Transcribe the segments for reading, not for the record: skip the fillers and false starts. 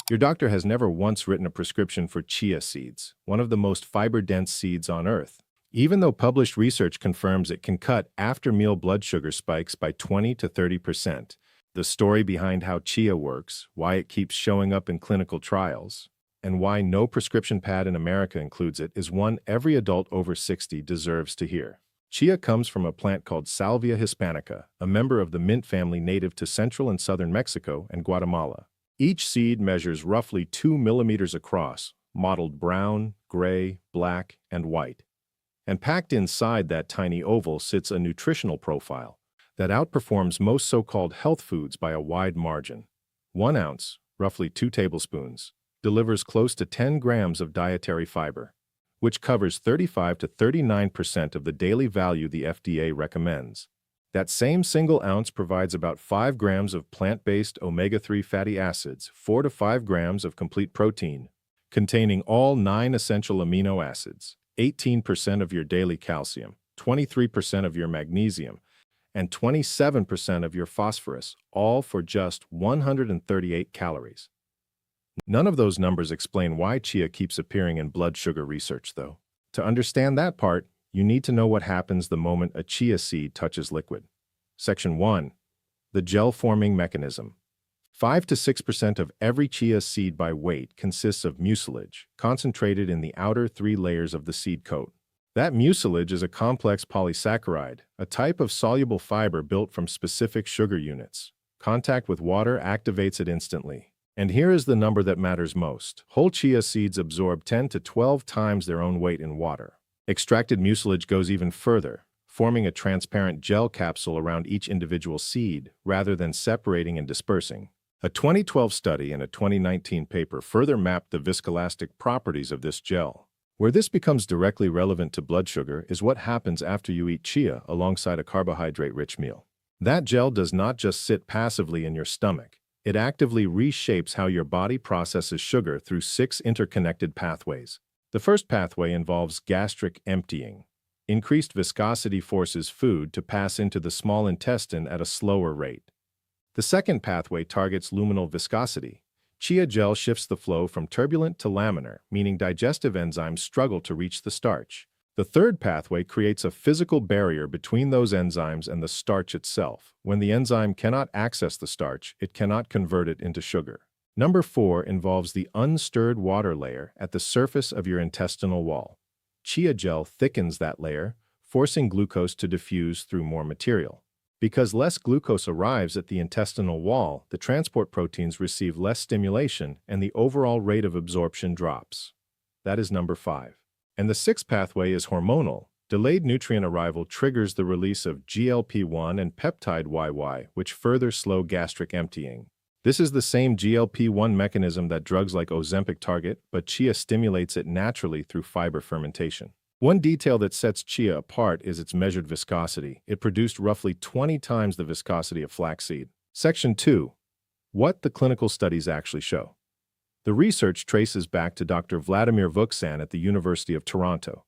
Your doctor has never once written a prescription for chia seeds, one of the most fiber-dense seeds on Earth. Even though published research confirms it can cut after-meal blood sugar spikes by 20 to 30%, the story behind how chia works, why it keeps showing up in clinical trials, and why no prescription pad in America includes it is one every adult over 60 deserves to hear. Chia comes from a plant called Salvia hispanica, a member of the mint family native to central and southern Mexico and Guatemala. Each seed measures roughly 2 millimeters across, mottled brown, gray, black, and white. And packed inside that tiny oval sits a nutritional profile that outperforms most so-called health foods by a wide margin. 1 ounce, roughly 2 tablespoons, delivers close to 10 grams of dietary fiber, which covers 35 to 39% of the daily value the FDA recommends. That same single ounce provides about 5 grams of plant-based omega-3 fatty acids, 4 to 5 grams of complete protein, containing all 9 essential amino acids, 18% of your daily calcium, 23% of your magnesium, and 27% of your phosphorus, all for just 138 calories. None of those numbers explain why chia keeps appearing in blood sugar research, though. To understand that part, you need to know what happens the moment a chia seed touches liquid. Section 1. The gel-forming mechanism. 5 to 6% of every chia seed by weight consists of mucilage, concentrated in the outer 3 layers of the seed coat. That mucilage is a complex polysaccharide, a type of soluble fiber built from specific sugar units. Contact with water activates it instantly. And here is the number that matters most. Whole chia seeds absorb 10 to 12 times their own weight in water. Extracted mucilage goes even further, forming a transparent gel capsule around each individual seed, rather than separating and dispersing. A 2012 study and a 2019 paper further mapped the viscoelastic properties of this gel. Where this becomes directly relevant to blood sugar is what happens after you eat chia alongside a carbohydrate-rich meal. That gel does not just sit passively in your stomach. It actively reshapes how your body processes sugar through 6 interconnected pathways. The first pathway involves gastric emptying. Increased viscosity forces food to pass into the small intestine at a slower rate. The second pathway targets luminal viscosity. Chia gel shifts the flow from turbulent to laminar, meaning digestive enzymes struggle to reach the starch. The third pathway creates a physical barrier between those enzymes and the starch itself. When the enzyme cannot access the starch, it cannot convert it into sugar. Number 4 involves the unstirred water layer at the surface of your intestinal wall. Chia gel thickens that layer, forcing glucose to diffuse through more material. Because less glucose arrives at the intestinal wall, the transport proteins receive less stimulation and the overall rate of absorption drops. That is number 5. And the sixth pathway is hormonal. Delayed nutrient arrival triggers the release of GLP-1 and peptide YY, which further slow gastric emptying. This is the same GLP-1 mechanism that drugs like Ozempic target, but chia stimulates it naturally through fiber fermentation. One detail that sets chia apart is its measured viscosity. It produced roughly 20 times the viscosity of flaxseed. Section 2. What the clinical studies actually show. The research traces back to Dr. Vladimir Vuksan at the University of Toronto.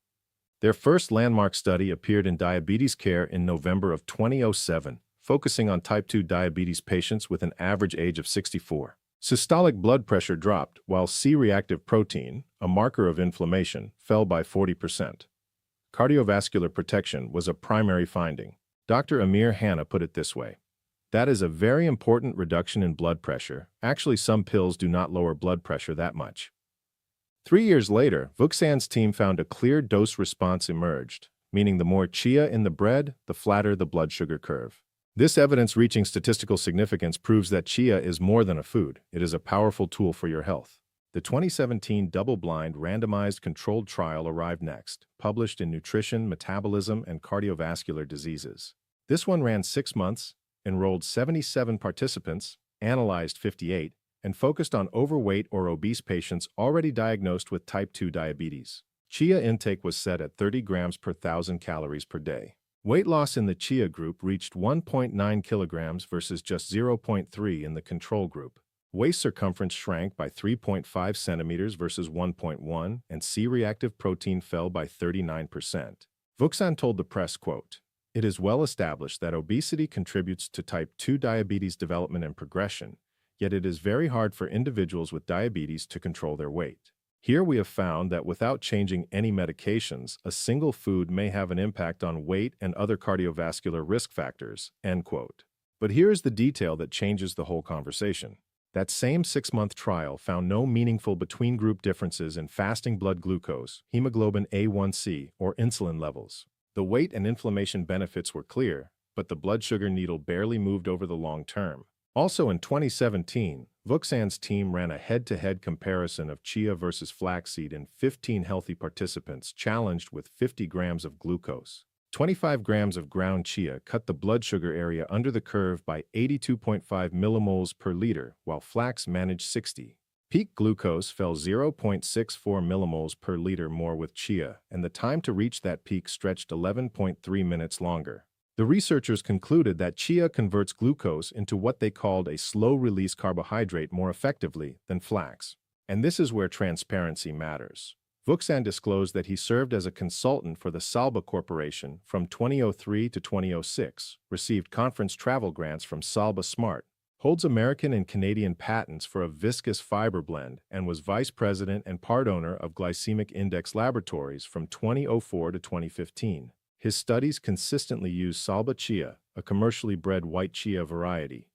Their first landmark study appeared in Diabetes Care in November of 2007, focusing on type 2 diabetes patients with an average age of 64. Systolic blood pressure dropped, while C-reactive protein, a marker of inflammation, fell by 40%. Cardiovascular protection was a primary finding. Dr. Amir Hanna put it this way: "That is a very important reduction in blood pressure. Actually, some pills do not lower blood pressure that much." 3 years later, Vuksan's team found a clear dose response emerged, meaning the more chia in the bread, the flatter the blood sugar curve. This evidence reaching statistical significance proves that chia is more than a food. It is a powerful tool for your health. The 2017 double-blind randomized controlled trial arrived next, published in Nutrition, Metabolism, and Cardiovascular Diseases. This one ran 6 months, enrolled 77 participants, analyzed 58, and focused on overweight or obese patients already diagnosed with type 2 diabetes. Chia intake was set at 30 grams per 1,000 calories per day. Weight loss in the chia group reached 1.9 kilograms versus just 0.3 in the control group. Waist circumference shrank by 3.5 centimeters versus 1.1, and C-reactive protein fell by 39%. Vuksan told the press, quote, "It is well established that obesity contributes to type 2 diabetes development and progression, yet it is very hard for individuals with diabetes to control their weight. Here we have found that without changing any medications, a single food may have an impact on weight and other cardiovascular risk factors." End quote. But here's the detail that changes the whole conversation. That same 6-month trial found no meaningful between-group differences in fasting blood glucose, hemoglobin A1C, or insulin levels. The weight and inflammation benefits were clear, but the blood sugar needle barely moved over the long term. Also in 2017, Vuksan's team ran a head-to-head comparison of chia versus flaxseed in 15 healthy participants challenged with 50 grams of glucose. 25 grams of ground chia cut the blood sugar area under the curve by 82.5 millimoles per liter, while flax managed 60. Peak glucose fell 0.64 millimoles per liter more with chia, and the time to reach that peak stretched 11.3 minutes longer. The researchers concluded that chia converts glucose into what they called a slow-release carbohydrate more effectively than flax. And this is where transparency matters. Vuksan disclosed that he served as a consultant for the Salba Corporation from 2003 to 2006, received conference travel grants from Salba Smart, holds American and Canadian patents for a viscous fiber blend, and was vice president and part owner of Glycemic Index Laboratories from 2004 to 2015. His studies consistently use Salba chia, a commercially bred white chia variety.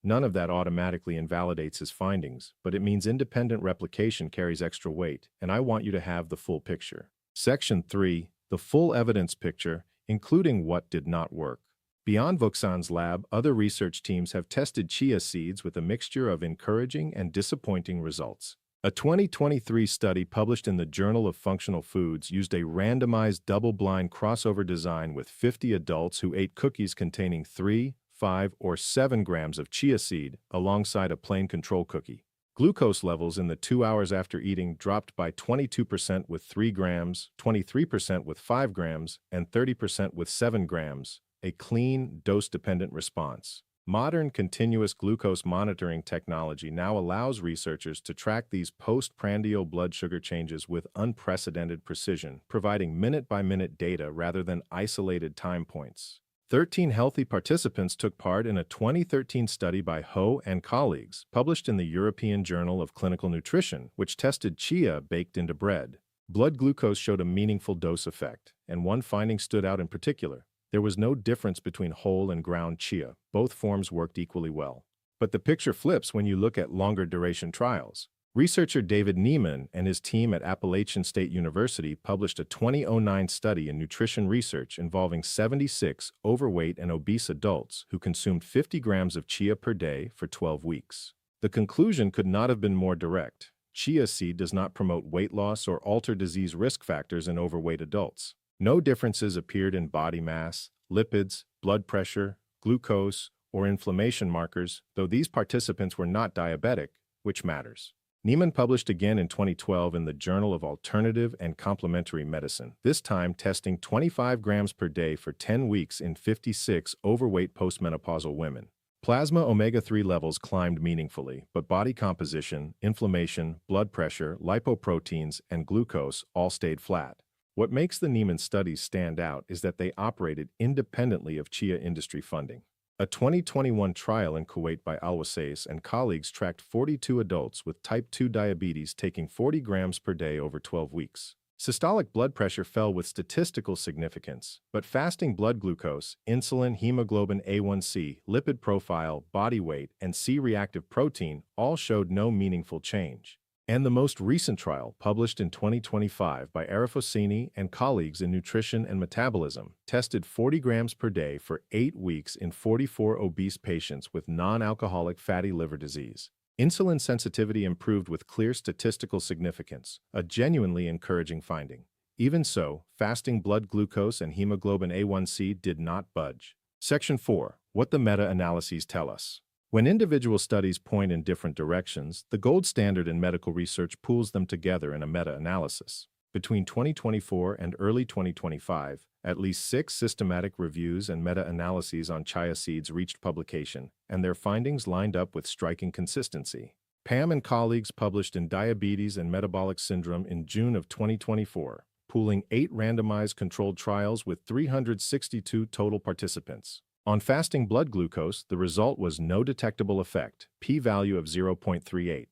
None of that automatically invalidates his findings, but it means independent replication carries extra weight, and I want you to have the full picture. Section 3. The full evidence picture, including what did not work. Beyond Vuksan's lab, other research teams have tested chia seeds with a mixture of encouraging and disappointing results. A 2023 study published in the Journal of Functional Foods used a randomized double-blind crossover design with 50 adults who ate cookies containing 3, 5, or 7 grams of chia seed alongside a plain control cookie. Glucose levels in the 2 hours after eating dropped by 22% with 3 grams, 23% with 5 grams, and 30% with 7 grams, a clean, dose-dependent response. Modern continuous glucose monitoring technology now allows researchers to track these postprandial blood sugar changes with unprecedented precision, providing minute-by-minute data rather than isolated time points. 13 healthy participants took part in a 2013 study by Ho and colleagues, published in the European Journal of Clinical Nutrition, which tested chia baked into bread. Blood glucose showed a meaningful dose effect, and one finding stood out in particular. There was no difference between whole and ground chia. Both forms worked equally well. But the picture flips when you look at longer duration trials. Researcher David Niemann and his team at Appalachian State University published a 2009 study in nutrition research involving 76 overweight and obese adults who consumed 50 grams of chia per day for 12 weeks. The conclusion could not have been more direct. Chia seed does not promote weight loss or alter disease risk factors in overweight adults. No differences appeared in body mass, lipids, blood pressure, glucose, or inflammation markers, though these participants were not diabetic, which matters. Niemann published again in 2012 in the Journal of Alternative and Complementary Medicine, this time testing 25 grams per day for 10 weeks in 56 overweight postmenopausal women. Plasma omega-3 levels climbed meaningfully, but body composition, inflammation, blood pressure, lipoproteins, and glucose all stayed flat. What makes the Niemann studies stand out is that they operated independently of chia industry funding. A 2021 trial in Kuwait by Al-Wasais and colleagues tracked 42 adults with type 2 diabetes taking 40 grams per day over 12 weeks. Systolic blood pressure fell with statistical significance, but fasting blood glucose, insulin, hemoglobin A1C, lipid profile, body weight, and C-reactive protein all showed no meaningful change. And the most recent trial, published in 2025 by Arifosini and colleagues in Nutrition and Metabolism, tested 40 grams per day for 8 weeks in 44 obese patients with non-alcoholic fatty liver disease. Insulin sensitivity improved with clear statistical significance, a genuinely encouraging finding. Even so, fasting blood glucose and hemoglobin A1C did not budge. Section 4. What the meta-analyses tell us. When individual studies point in different directions, the gold standard in medical research pools them together in a meta-analysis. Between 2024 and early 2025, at least 6 systematic reviews and meta-analyses on chia seeds reached publication, and their findings lined up with striking consistency. Pam and colleagues published in Diabetes and Metabolic Syndrome in June of 2024, pooling 8 randomized controlled trials with 362 total participants. On fasting blood glucose, the result was no detectable effect, p-value of 0.38.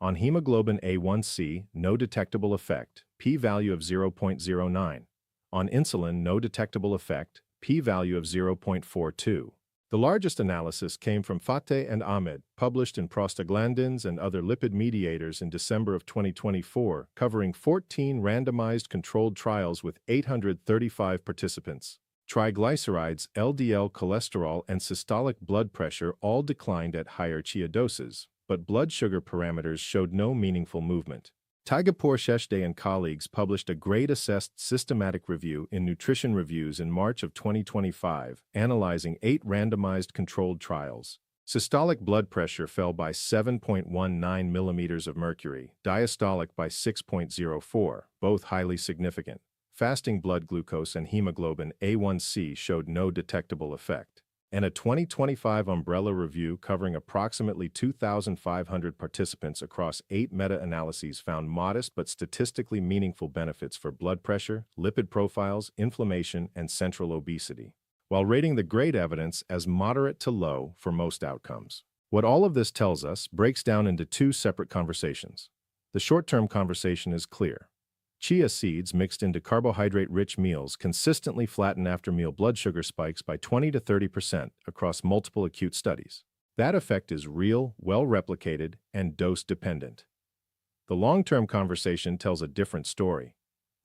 On hemoglobin A1C, no detectable effect, p-value of 0.09. On insulin, no detectable effect, p-value of 0.42. The largest analysis came from Fateh and Ahmed, published in Prostaglandins and Other Lipid Mediators in December of 2024, covering 14 randomized controlled trials with 835 participants. Triglycerides, LDL cholesterol, and systolic blood pressure all declined at higher chia doses, but blood sugar parameters showed no meaningful movement. Tagapur Sheshde and colleagues published a grade-assessed systematic review in Nutrition Reviews in March of 2025, analyzing 8 randomized controlled trials. Systolic blood pressure fell by 7.19 millimeters of mercury, diastolic by 6.04, both highly significant. Fasting blood glucose and hemoglobin A1C showed no detectable effect. And a 2025 umbrella review covering approximately 2,500 participants across 8 meta-analyses found modest but statistically meaningful benefits for blood pressure, lipid profiles, inflammation, and central obesity, while rating the grade evidence as moderate to low for most outcomes. What all of this tells us breaks down into 2 separate conversations. The short-term conversation is clear. Chia seeds mixed into carbohydrate-rich meals consistently flatten after-meal blood sugar spikes by 20 to 30% across multiple acute studies. That effect is real, well-replicated, and dose-dependent. The long-term conversation tells a different story.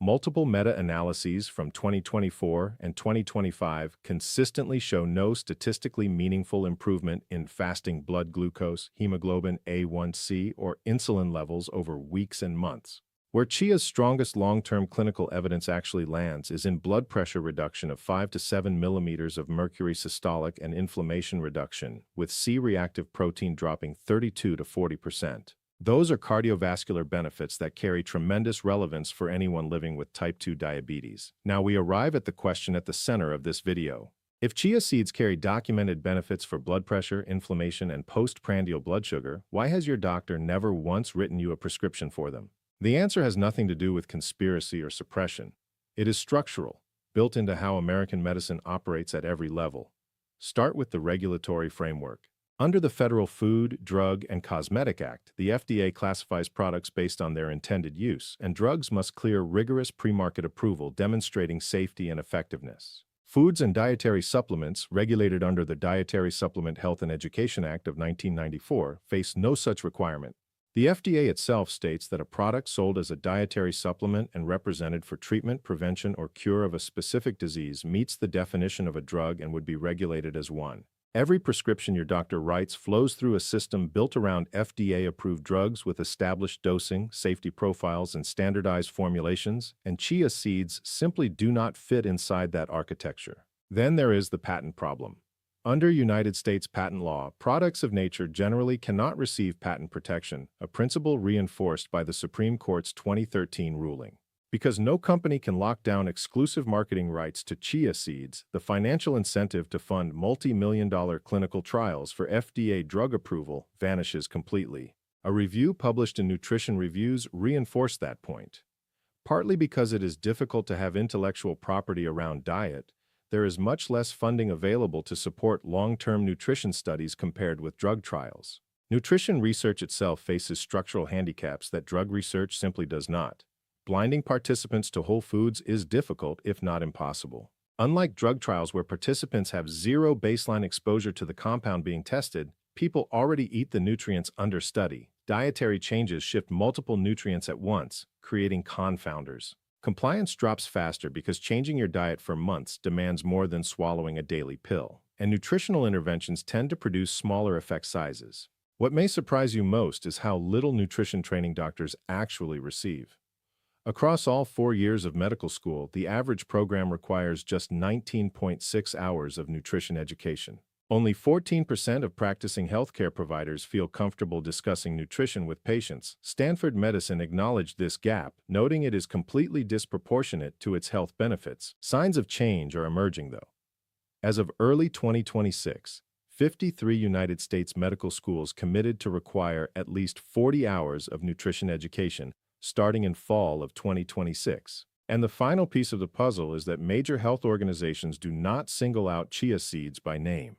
Multiple meta-analyses from 2024 and 2025 consistently show no statistically meaningful improvement in fasting blood glucose, hemoglobin A1C, or insulin levels over weeks and months. Where chia's strongest long-term clinical evidence actually lands is in blood pressure reduction of 5 to 7 millimeters of mercury systolic and inflammation reduction, with C-reactive protein dropping 32 to 40%. Those are cardiovascular benefits that carry tremendous relevance for anyone living with type 2 diabetes. Now we arrive at the question at the center of this video. If chia seeds carry documented benefits for blood pressure, inflammation, and postprandial blood sugar, why has your doctor never once written you a prescription for them? The answer has nothing to do with conspiracy or suppression. It is structural, built into how American medicine operates at every level. Start with the regulatory framework. Under the Federal Food, Drug, and Cosmetic Act, the FDA classifies products based on their intended use, and drugs must clear rigorous pre-market approval demonstrating safety and effectiveness. Foods and dietary supplements, regulated under the Dietary Supplement Health and Education Act of 1994, face no such requirement. The FDA itself states that a product sold as a dietary supplement and represented for treatment, prevention, or cure of a specific disease meets the definition of a drug and would be regulated as one. Every prescription your doctor writes flows through a system built around FDA-approved drugs with established dosing, safety profiles, and standardized formulations, and chia seeds simply do not fit inside that architecture. Then there is the patent problem. Under United States patent law, products of nature generally cannot receive patent protection, a principle reinforced by the Supreme Court's 2013 ruling. Because no company can lock down exclusive marketing rights to chia seeds, the financial incentive to fund multi-million-dollar clinical trials for FDA drug approval vanishes completely. A review published in Nutrition Reviews reinforced that point. Partly because it is difficult to have intellectual property around diet, there is much less funding available to support long-term nutrition studies compared with drug trials. Nutrition research itself faces structural handicaps that drug research simply does not. Blinding participants to whole foods is difficult, if not impossible. Unlike drug trials where participants have zero baseline exposure to the compound being tested, people already eat the nutrients under study. Dietary changes shift multiple nutrients at once, creating confounders. Compliance drops faster because changing your diet for months demands more than swallowing a daily pill, and nutritional interventions tend to produce smaller effect sizes. What may surprise you most is how little nutrition training doctors actually receive. Across all 4 years of medical school, the average program requires just 19.6 hours of nutrition education. Only 14% of practicing healthcare providers feel comfortable discussing nutrition with patients. Stanford Medicine acknowledged this gap, noting it is completely disproportionate to its health benefits. Signs of change are emerging, though. As of early 2026, 53 United States medical schools committed to require at least 40 hours of nutrition education, starting in fall of 2026. And the final piece of the puzzle is that major health organizations do not single out chia seeds by name.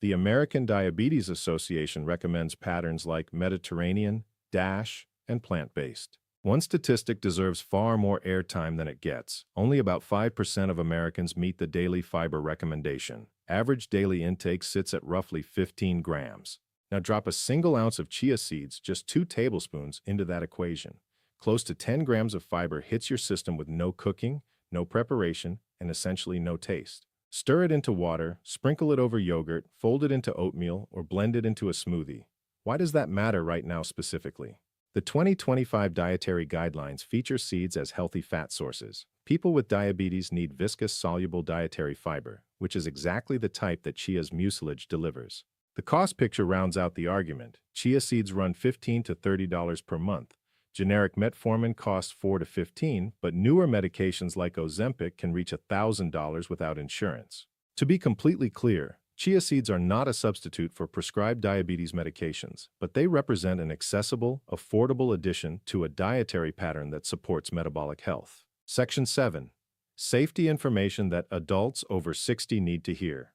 The American Diabetes Association recommends patterns like Mediterranean, DASH, and plant-based. One statistic deserves far more airtime than it gets. Only about 5% of Americans meet the daily fiber recommendation. Average daily intake sits at roughly 15 grams. Now drop a single ounce of chia seeds, just 2 tablespoons, into that equation. Close to 10 grams of fiber hits your system with no cooking, no preparation, and essentially no taste. Stir it into water, sprinkle it over yogurt, fold it into oatmeal, or blend it into a smoothie. Why does that matter right now specifically? The 2025 dietary guidelines feature seeds as healthy fat sources. People with diabetes need viscous soluble dietary fiber, which is exactly the type that chia's mucilage delivers. The cost picture rounds out the argument. Chia seeds run $15 to $30 per month. Generic metformin costs $4 to $15, but newer medications like Ozempic can reach $1,000 without insurance. To be completely clear, chia seeds are not a substitute for prescribed diabetes medications, but they represent an accessible, affordable addition to a dietary pattern that supports metabolic health. Section 7. Safety information that adults over 60 need to hear.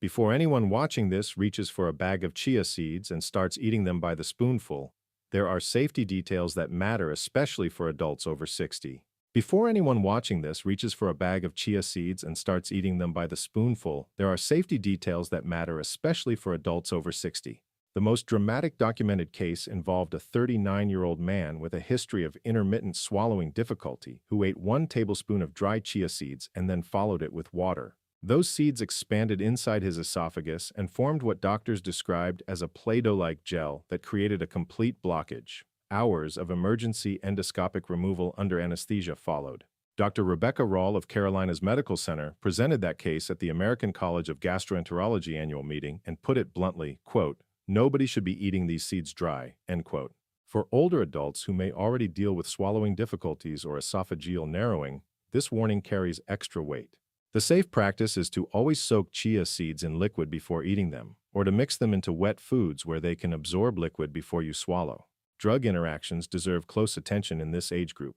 Before anyone watching this reaches for a bag of chia seeds and starts eating them by the spoonful, there are safety details that matter especially for adults over 60. Before anyone watching this reaches for a bag of chia seeds and starts eating them by the spoonful, there are safety details that matter especially for adults over 60. The most dramatic documented case involved a 39-year-old man with a history of intermittent swallowing difficulty who ate 1 tablespoon of dry chia seeds and then followed it with water. Those seeds expanded inside his esophagus and formed what doctors described as a Play-Doh-like gel that created a complete blockage. Hours of emergency endoscopic removal under anesthesia followed. Dr. Rebecca Rawl of Carolinas Medical Center presented that case at the American College of Gastroenterology annual meeting and put it bluntly, quote, "Nobody should be eating these seeds dry," end quote. For older adults who may already deal with swallowing difficulties or esophageal narrowing, this warning carries extra weight. The safe practice is to always soak chia seeds in liquid before eating them, or to mix them into wet foods where they can absorb liquid before you swallow. Drug interactions deserve close attention in this age group.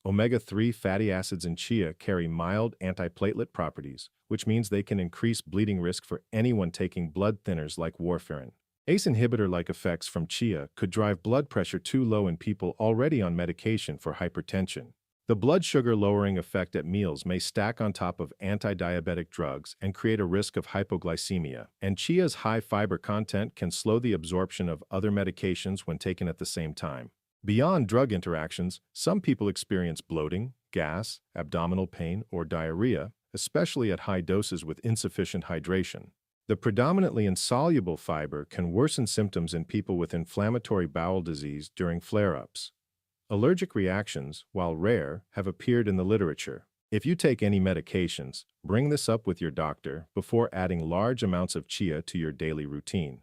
Omega-3 fatty acids in chia carry mild antiplatelet properties, which means they can increase bleeding risk for anyone taking blood thinners like warfarin. ACE inhibitor-like effects from chia could drive blood pressure too low in people already on medication for hypertension. The blood sugar lowering effect at meals may stack on top of anti-diabetic drugs and create a risk of hypoglycemia, and chia's high fiber content can slow the absorption of other medications when taken at the same time. Beyond drug interactions, some people experience bloating, gas, abdominal pain, or diarrhea, especially at high doses with insufficient hydration. The predominantly insoluble fiber can worsen symptoms in people with inflammatory bowel disease during flare-ups. Allergic reactions, while rare, have appeared in the literature. If you take any medications, bring this up with your doctor before adding large amounts of chia to your daily routine.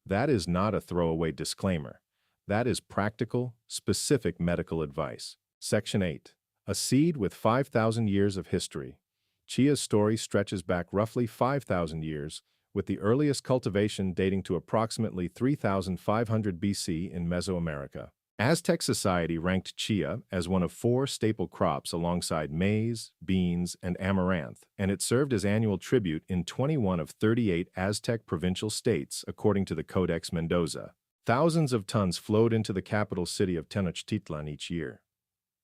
That is not a throwaway disclaimer. That is practical, specific medical advice. Section 8. A seed with 5,000 years of history. Chia's story stretches back roughly 5,000 years, with the earliest cultivation dating to approximately 3,500 BC in Mesoamerica. Aztec society ranked chia as one of 4 staple crops alongside maize, beans, and amaranth, and it served as annual tribute in 21 of 38 Aztec provincial states, according to the Codex Mendoza. Thousands of tons flowed into the capital city of Tenochtitlan each year.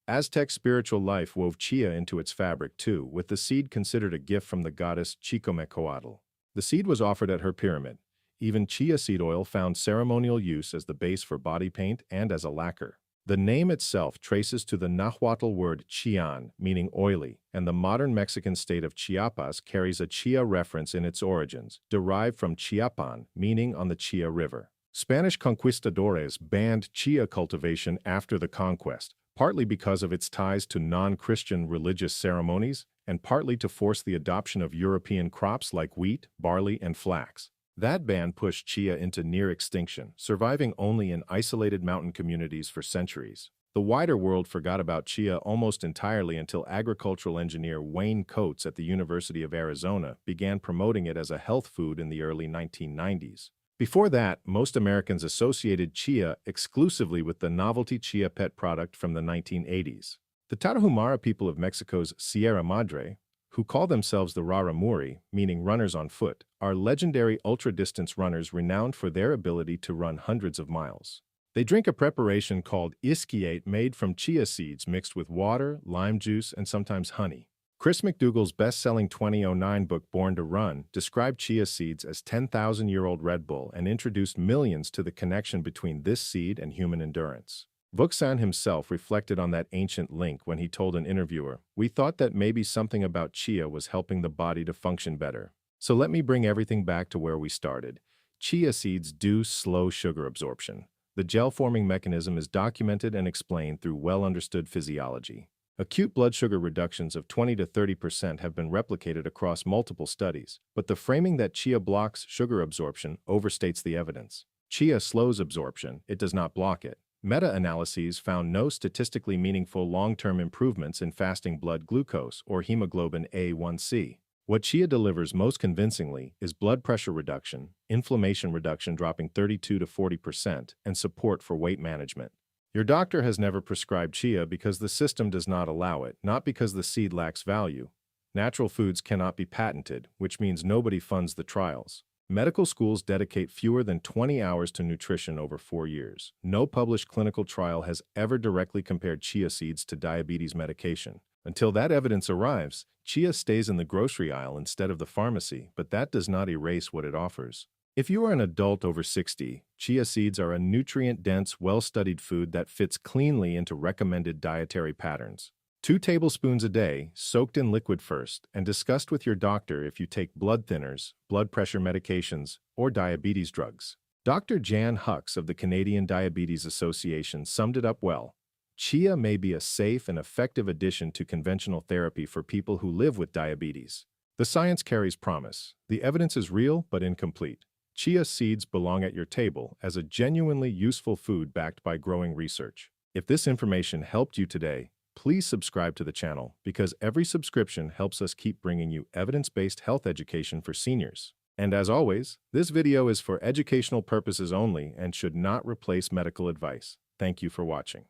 Aztec spiritual life wove chia into its fabric too, with the seed considered a gift from the goddess Chicomecoatl. The seed was offered at her pyramid. Even chia seed oil found ceremonial use as the base for body paint and as a lacquer. The name itself traces to the Nahuatl word chian, meaning oily, and the modern Mexican state of Chiapas carries a chia reference in its origins, derived from Chiapan, meaning on the Chia River. Spanish conquistadores banned chia cultivation after the conquest, partly because of its ties to non-Christian religious ceremonies, and partly to force the adoption of European crops like wheat, barley, and flax. That ban pushed chia into near extinction, surviving only in isolated mountain communities for centuries. The wider world forgot about chia almost entirely until agricultural engineer Wayne Coates at the University of Arizona began promoting it as a health food in the early 1990s. Before that, most Americans associated chia exclusively with the novelty chia pet product from the 1980s. The Tarahumara people of Mexico's Sierra Madre, who call themselves the Raramuri, meaning runners on foot, are legendary ultra-distance runners renowned for their ability to run hundreds of miles. They drink a preparation called isquiate made from chia seeds mixed with water, lime juice, and sometimes honey. Chris McDougall's best-selling 2009 book Born to Run described chia seeds as 10,000-year-old Red Bull and introduced millions to the connection between this seed and human endurance. Vuksan himself reflected on that ancient link when he told an interviewer, "We thought that maybe something about chia was helping the body to function better. So let me bring everything back to where we started. Chia seeds do slow sugar absorption. The gel-forming mechanism is documented and explained through well-understood physiology. Acute blood sugar reductions of 20 to 30% have been replicated across multiple studies, but the framing that chia blocks sugar absorption overstates the evidence. Chia slows absorption, it does not block it. Meta-analyses found no statistically meaningful long-term improvements in fasting blood glucose or hemoglobin A1C. What chia delivers most convincingly is blood pressure reduction, inflammation reduction dropping 32 to 40%, and support for weight management. Your doctor has never prescribed chia because the system does not allow it, not because the seed lacks value. Natural foods cannot be patented, which means nobody funds the trials. Medical schools dedicate fewer than 20 hours to nutrition over 4 years. No published clinical trial has ever directly compared chia seeds to diabetes medication. Until that evidence arrives, chia stays in the grocery aisle instead of the pharmacy, but that does not erase what it offers. If you are an adult over 60, chia seeds are a nutrient-dense, well-studied food that fits cleanly into recommended dietary patterns. 2 tablespoons a day, soaked in liquid first, and discussed with your doctor if you take blood thinners, blood pressure medications, or diabetes drugs. Dr. Jan Hux of the Canadian Diabetes Association summed it up well. Chia may be a safe and effective addition to conventional therapy for people who live with diabetes. The science carries promise. The evidence is real but incomplete. Chia seeds belong at your table as a genuinely useful food backed by growing research. If this information helped you today, please subscribe to the channel because every subscription helps us keep bringing you evidence-based health education for seniors. And as always, this video is for educational purposes only and should not replace medical advice. Thank you for watching.